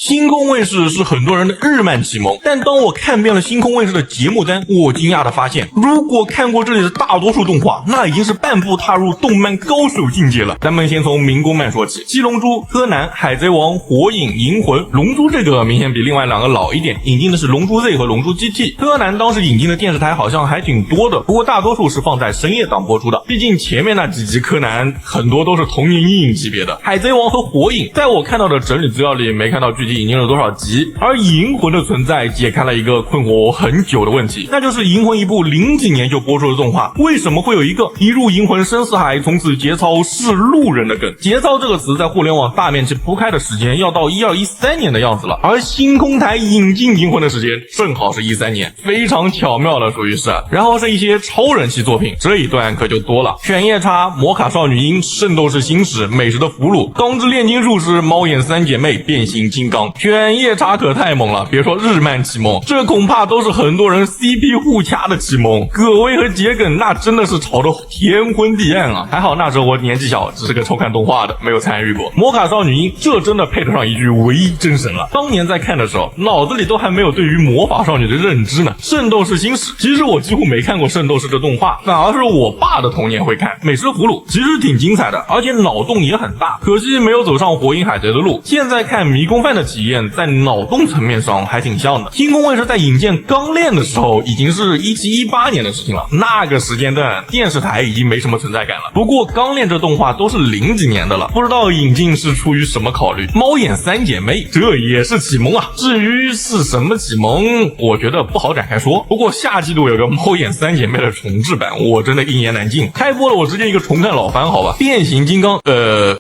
星空卫视是很多人的日漫启蒙，但当我看遍了星空卫视的节目单，我惊讶地发现，如果看过这里的大多数动画，那已经是半步踏入动漫高手境界了。咱们先从民工漫说起，七龙珠、柯南、海贼王、火影、银魂。龙珠这个明显比另外两个老一点，引进的是龙珠 Z 和龙珠 GT。柯南当时引进的电视台好像还挺多的，不过大多数是放在深夜档播出的，毕竟前面那几集柯南很多都是童年阴影级别的。海贼王和火影在我看到的整理资料里没看到具体引进了多少集，而银魂的存在解开了一个困惑我很久的问题，那就是银魂一部00几年就播出的动画，为什么会有一个一入银魂深似海，从此节操是路人的梗？节操这个词在互联网大面积铺开的时间要到12、13年的样子了，而星空台引进银魂的时间正好是13年，非常巧妙了，属于是。然后是一些超人气作品，这一段可就多了，犬夜叉、魔卡少女樱、圣斗士星矢、美食的俘虏、钢之炼金术师、猫眼三姐妹、变形金刚。犬夜叉可太猛了，别说日漫启蒙，这恐怕都是很多人 CP 互掐的启蒙。葛威和桔梗那真的是吵得天昏地暗啊！还好那时候我年纪小，只是个抽看动画的，没有参与过。魔卡少女樱这真的配得上一句唯一真神了。当年在看的时候，脑子里都还没有对于魔法少女的认知呢。圣斗士星矢，其实我几乎没看过圣斗士的动画，反而是我爸的童年会看。美食俘虏其实挺精彩的，而且脑洞也很大，可惜没有走上火影海贼的路。现在看迷宫饭的体验，在脑洞层面上还挺像的。星空卫视在引荐钢炼的时候，已经是17、18年的事情了，那个时间段电视台已经没什么存在感了。不过钢炼这动画都是00几年的了，不知道引进是出于什么考虑。猫眼三姐妹这也是启蒙啊，至于是什么启蒙，我觉得不好展开说。不过下季度有个猫眼三姐妹的重制版，我真的一言难尽。开播了我直接一个重看老番好吧。变形金刚，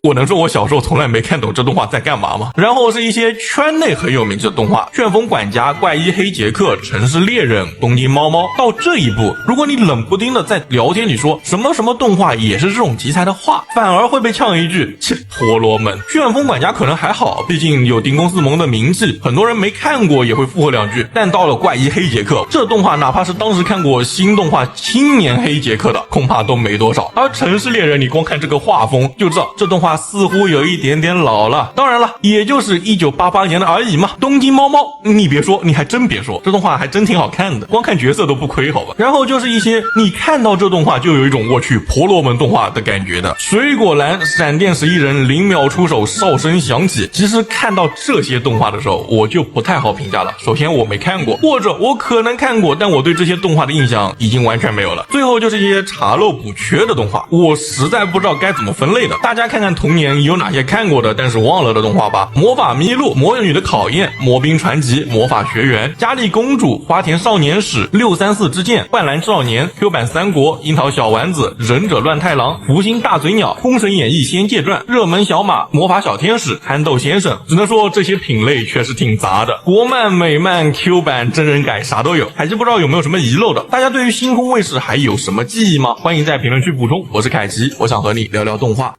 我能说我小时候从来没看懂这动画在干嘛吗？然后是一些圈内很有名气的动画，旋风管家、怪医黑杰克、城市猎人、东京猫猫。到这一步，如果你冷不丁的在聊天里说什么什么动画也是这种题材的话，反而会被呛一句切婆罗门。旋风管家可能还好，毕竟有丁公司盟的名气，很多人没看过也会附和两句，但到了怪医黑杰克这动画，哪怕是当时看过新动画青年黑杰克的，恐怕都没多少。而城市猎人，你光看这个画风就知道这动画似乎有一点点老了，当然了，也就是1988年的而已嘛。东京猫猫，你别说，你还真别说，这动画还真挺好看的，光看角色都不亏好吧。然后就是一些你看到这动画就有一种我去婆罗门动画的感觉的，水果篮、闪电11人、0秒出手、哨声响起。其实看到这些动画的时候，我就不太好评价了。首先我没看过，或者我可能看过，但我对这些动画的印象已经完全没有了。最后就是一些查漏补缺的动画，我实在不知道该怎么分类的。大家看看童年有哪些看过的但是忘了的动画吧。魔法咪路、魔女的考验、魔兵传奇、魔法学园、佳丽公主、花田少年史、634之剑、灌篮少年、Q 版三国、樱桃小丸子、忍者乱太郎、福星大嘴鸟、封神演义仙界传、热门小马、魔法小天使、憨豆先生。只能说这些品类确实挺杂的，国漫、美漫、Q 版、真人改啥都有，还是不知道有没有什么遗漏的。大家对于星空卫视还有什么记忆吗？欢迎在评论区补充。我是凯奇，我想和你聊聊动画。